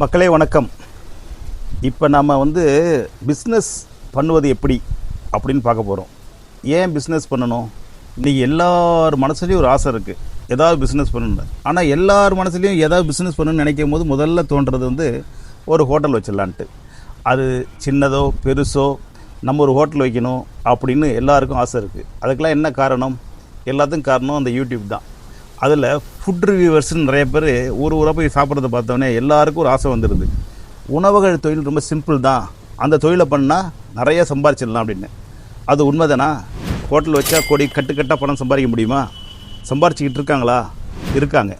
மக்களே வணக்கம். இப்போ நம்ம பிஸ்னஸ் பண்ணுவது எப்படி அப்படின்னு பார்க்க போகிறோம். ஏன் பிஸ்னஸ் பண்ணணும்? இன்றைக்கி எல்லார் மனசுலேயும் ஒரு ஆசை இருக்குது, ஏதாவது பிஸ்னஸ் பண்ணணும். ஆனால் எல்லார் மனசுலேயும் ஏதாவது பிஸ்னஸ் பண்ணணும்னு நினைக்கும் போது முதல்ல தோன்றது ஒரு ஹோட்டல் வச்சிடலான்ட்டு. அது சின்னதோ பெருசோ நம்ம ஒரு ஹோட்டல் வைக்கணும் அப்படின்னு எல்லாருக்கும் ஆசை இருக்குது. அதுக்கெல்லாம் என்ன காரணம்? எல்லாத்துக்கும் காரணம் அந்த யூடியூப் தான். அதில் ஃபுட் ரிவ்யூவர்ஸ்னு நிறைய பேர் ஊராக போய் சாப்பிட்றத பார்த்தோன்னே எல்லாருக்கும் ஒரு ஆசை வந்துடுது. உணவுகள் தொழில் ரொம்ப சிம்பிள் தான், அந்த தொழிலை பண்ணால் நிறையா சம்பாரிச்சிடலாம் அப்படின்னு. அது உண்மைதானா? ஹோட்டல் வச்சா கோடி கட்டுக்கட்டாக பணம் சம்பாதிக்க முடியுமா? சம்பாரிச்சிக்கிட்டு இருக்காங்களா? இருக்காங்க.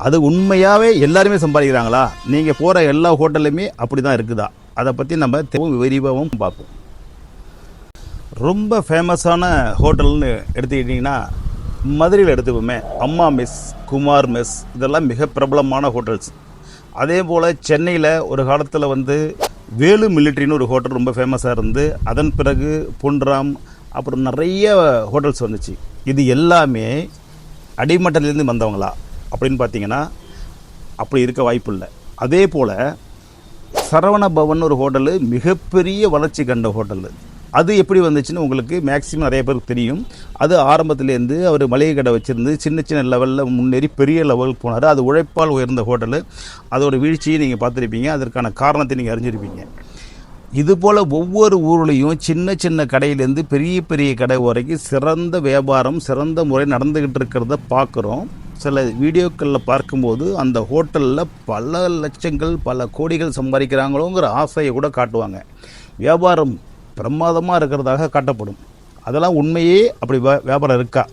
அது உண்மையாகவே எல்லாருமே சம்பாதிக்கிறாங்களா? நீங்கள் போகிற எல்லா ஹோட்டல்லையுமே அப்படி தான் இருக்குதா? அதை பற்றி நம்ம விரிவாகவும் பார்ப்போம். ரொம்ப ஃபேமஸான ஹோட்டல்னு எடுத்துக்கிட்டிங்கன்னா மதுரையில் எடுத்துப்போமே, அம்மா மெஸ், குமார் மெஸ், இதெல்லாம் மிக பிரபலமான ஹோட்டல்ஸ். அதே போல் சென்னையில் ஒரு காலத்தில் வேலு மிலிட்ரின்னு ஒரு ஹோட்டல் ரொம்ப ஃபேமஸாக இருந்து, அதன் பிறகு பொன்ராம், அப்புறம் நிறைய ஹோட்டல்ஸ் வந்துச்சு. இது எல்லாமே அடிமட்டத்திலேருந்து வந்தவங்களா அப்படின்னு பார்த்தீங்கன்னா அப்படி இருக்க வாய்ப்பு இல்லை. அதே போல் சரவண பவன் ஒரு ஹோட்டலு மிகப்பெரிய வளர்ச்சி கண்ட ஹோட்டலு. அது எப்படி வந்துச்சுன்னு உங்களுக்கு மேக்ஸிமம் நிறைய பேருக்கு தெரியும். அது ஆரம்பத்துலேருந்து அவர் மளிகை கடை வச்சுருந்து சின்ன சின்ன லெவலில் முன்னேறி பெரிய லெவலுக்கு போனார். அது உழைப்பால் உயர்ந்த ஹோட்டலு. அதோட வீழ்ச்சியை நீங்கள் பார்த்துருப்பீங்க, அதற்கான காரணத்தை நீங்கள் அறிஞ்சிருப்பீங்க. இதுபோல் ஒவ்வொரு ஊர்லேயும் சின்ன சின்ன கடையிலேருந்து பெரிய பெரிய கடை வரைக்கும் சிறந்த வியாபாரம் சிறந்த முறை நடந்துக்கிட்டு இருக்கிறத பார்க்குறோம். சில வீடியோக்களில் பார்க்கும்போது அந்த ஹோட்டலில் பல லட்சங்கள் பல கோடிகள் சம்பாதிக்கிறாங்களோங்கிற ஆசையை கூட காட்டுவாங்க. வியாபாரம் பிரமாதமாக இருக்கிறதாக காட்டப்படும். அதெல்லாம் உண்மையே அப்படி வியாபாரம் இருக்கா?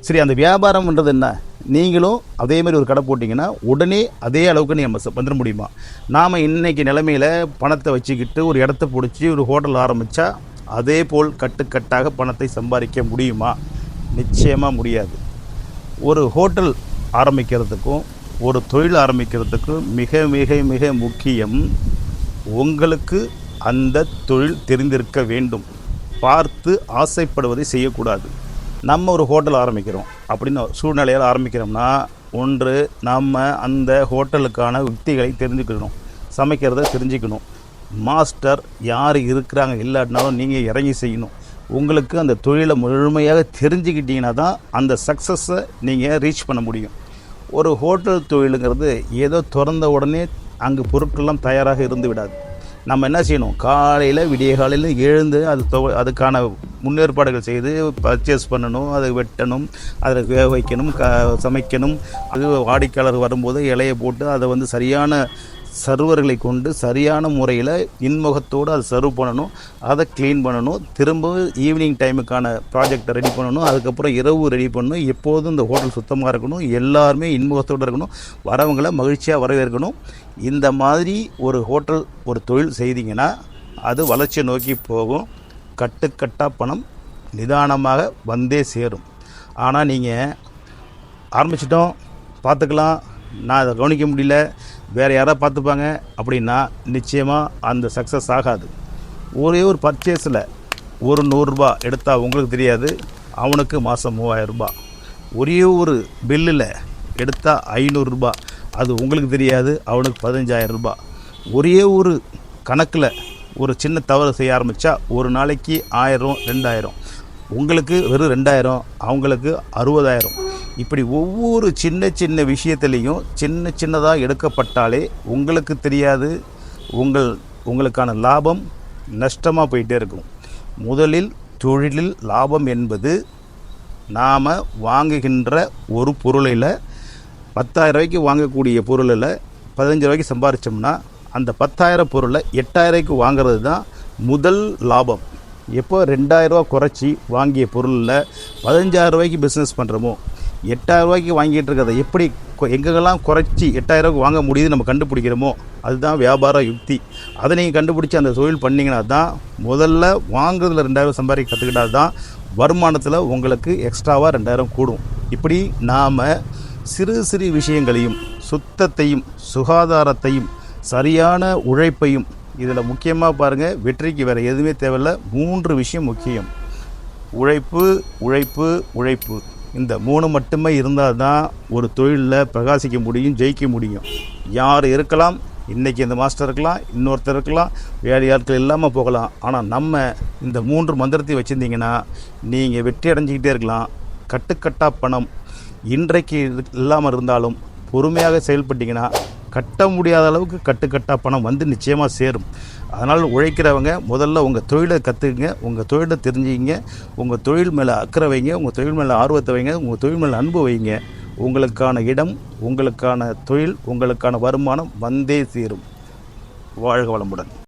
சரி, அந்த வியாபாரம்ன்றது என்ன? நீங்களும் அதே மாதிரி ஒரு கடை போட்டிங்கன்னா உடனே அதே அளவுக்கு நீங்கள் வந்துட முடியுமா? நாம் இன்றைக்கி நிலைமையில் பணத்தை வச்சுக்கிட்டு ஒரு இடத்த பிடிச்சி ஒரு ஹோட்டல் ஆரம்பித்தா அதே போல் கட்டுக்கட்டாக பணத்தை சம்பாதிக்க முடியுமா? நிச்சயமாக முடியாது. ஒரு ஹோட்டல் ஆரம்பிக்கிறதுக்கும் ஒரு தொழில் ஆரம்பிக்கிறதுக்கும் மிக மிக மிக முக்கியம் உங்களுக்கு அந்த தொழில் தெரிந்திருக்க வேண்டும். பார்த்து ஆசைப்படுவதை செய்யக்கூடாது. நம்ம ஒரு ஹோட்டல் ஆரம்பிக்கிறோம் அப்படின்னு சூழ்நிலையால் ஆரம்பிக்கிறோம்னா, ஒன்று நம்ம அந்த ஹோட்டலுக்கான யுக்திகளை தெரிஞ்சுக்கணும், சமைக்கிறத தெரிஞ்சுக்கணும். மாஸ்டர் யார் இருக்கிறாங்க, இல்லாட்டினாலும் நீங்கள் இறங்கி செய்யணும். உங்களுக்கு அந்த தொழிலை முழுமையாக தெரிஞ்சுக்கிட்டீங்கன்னா தான் அந்த சக்ஸஸை நீங்கள் ரீச் பண்ண முடியும். ஒரு ஹோட்டல் தொழிலுங்கிறது ஏதோ திறந்த உடனே அங்கு பொருட்கள்லாம் தயாராக இருந்து விடாது. நம்ம என்ன செய்யணும்? காலையில் விடிய காலையில் எழுந்து அதுக்கான முன்னேற்பாடுகள் செய்து பர்ச்சேஸ் பண்ணணும், அதை வெட்டணும், அதை வேக வைக்கணும், சமைக்கணும். அது வாடிக்கையாளர் வரும்போது இலையை போட்டு அதை சரியான சர்வர்களை கொண்டு சரியான முறையில் இன்முகத்தோடு அதை சர்வ் பண்ணணும், அதை க்ளீன் பண்ணணும், திரும்ப ஈவினிங் டைமுக்கான ப்ராஜெக்டை ரெடி பண்ணணும், அதுக்கப்புறம் இரவு ரெடி பண்ணணும். எப்போதும் இந்த ஹோட்டல் சுத்தமாக இருக்கணும், எல்லாருமே இன்முகத்தோடு இருக்கணும், வரவங்களை மகிழ்ச்சியாக வரவேற்கணும். இந்த மாதிரி ஒரு ஹோட்டல் ஒரு தொழில் செய்தீங்கன்னா அது வளர்ச்சியை நோக்கி போகும். கட்டுக்கட்டாக பணம் நிதானமாக வந்தே சேரும். ஆனால் நீங்கள் ஆரம்பிச்சிட்டோம், பார்த்துக்கலாம், நான் அதை கவனிக்க முடியல, வேறு யாராவது பார்த்துப்பாங்க அப்படின்னா நிச்சயமாக அந்த சக்ஸஸ் ஆகாது. ஒரே ஒரு பர்ச்சேஸில் ஒரு 100 ரூபா எடுத்தால் உங்களுக்கு தெரியாது, அவனுக்கு மாதம் 3000 ரூபா. ஒரே ஒரு பில்லில் எடுத்தால் 500 ரூபா, அது உங்களுக்கு தெரியாது, அவனுக்கு 15,000 ரூபா. ஒரே ஒரு கணக்கில் ஒரு சின்ன தவறு செய்ய ஆரம்பித்தா ஒரு நாளைக்கு 1000 2000, உங்களுக்கு வெறும் 2000, அவங்களுக்கு 60,000. இப்படி ஒவ்வொரு சின்ன சின்ன விஷயத்துலேயும் சின்ன சின்னதாக எடுக்கப்பட்டாலே உங்களுக்கு தெரியாது, உங்களுக்கான லாபம் நஷ்டமாக போயிட்டே இருக்கும். முதலில் தொழிலில் லாபம் என்பது நாம் வாங்குகின்ற ஒரு பொருளில் 10,000 ரூபாய்க்கு வாங்கக்கூடிய பொருளில் 15 ரூபாய்க்கு சம்பாதிச்சோம்னா அந்த 10,000 பொருளை 8,000 ரூபாய்க்கு வாங்கிறது தான் முதல் லாபம். எப்போ 2,000 ரூபா குறைச்சி வாங்கிய பொருளில் 15,000 ரூபாய்க்கு பிஸ்னஸ் பண்ணுறோமோ, 8,000 ரூபாய்க்கு வாங்கிட்டு இருக்கிறத எப்படி எங்கெல்லாம் குறைச்சி 8,000 ரூபாய்க்கு வாங்க முடியுது நம்ம கண்டுபிடிக்கிறோமோ அதுதான் வியாபார யுக்தி. அதை நீங்கள் கண்டுபிடிச்சி அந்த தொழில் பண்ணிங்கன்னா தான் முதல்ல வாங்குறதுல 2,000 சம்பாதிக்க கற்றுக்கிட்டால் தான் வருமானத்தில் உங்களுக்கு எக்ஸ்ட்ராவாக 2,000 கூடும். இப்படி நாம் சிறு சிறு விஷயங்களையும் சுத்தத்தையும் சுகாதாரத்தையும் சரியான உழைப்பையும், இதில் முக்கியமாக பாருங்கள், வெற்றிக்கு வேறு எதுவுமே தேவையில்லை, 3 விஷயம் முக்கியம். உழைப்பு உழைப்பு உழைப்பு, இந்த 3 மட்டுமே இருந்தால் தான் ஒரு தொழிலில் பிரகாசிக்க முடியும், ஜெயிக்க முடியும். யார் இருக்கலாம், இன்றைக்கி இந்த மாஸ்டர் இருக்கலாம், இன்னொருத்தர் இருக்கலாம், வேறு யாருக்கள் இல்லாமல் போகலாம். ஆனால் நம்ம இந்த 3 மந்திரத்தை வச்சுருந்தீங்கன்னா நீங்கள் வெற்றி அடைஞ்சிக்கிட்டே இருக்கலாம். கட்டுக்கட்டா பணம் இன்றைக்கு இல்லாமல் இருந்தாலும் பொறுமையாக செயல்பட்டிங்கன்னா கட்ட முடியாத அளவுக்கு கட்டுக்கட்டா பணம் வந்து நிச்சயமாக சேரும். அதனால் உழைக்கிறவங்க முதல்ல உங்கள் தொழிலை கற்றுக்குங்க, உங்கள் தொழிலை தெரிஞ்சுக்கிங்க, உங்கள் தொழில் மேலே அக்கறை வைங்க, உங்கள் தொழில் மேலே ஆர்வத்தை வைங்க, உங்கள் தொழில் மேலே அன்பு வைங்க. உங்களுக்கான இடம், உங்களுக்கான தொழில், உங்களுக்கான வருமானம் வந்தே சேரும். வாழ்க வளமுடன்.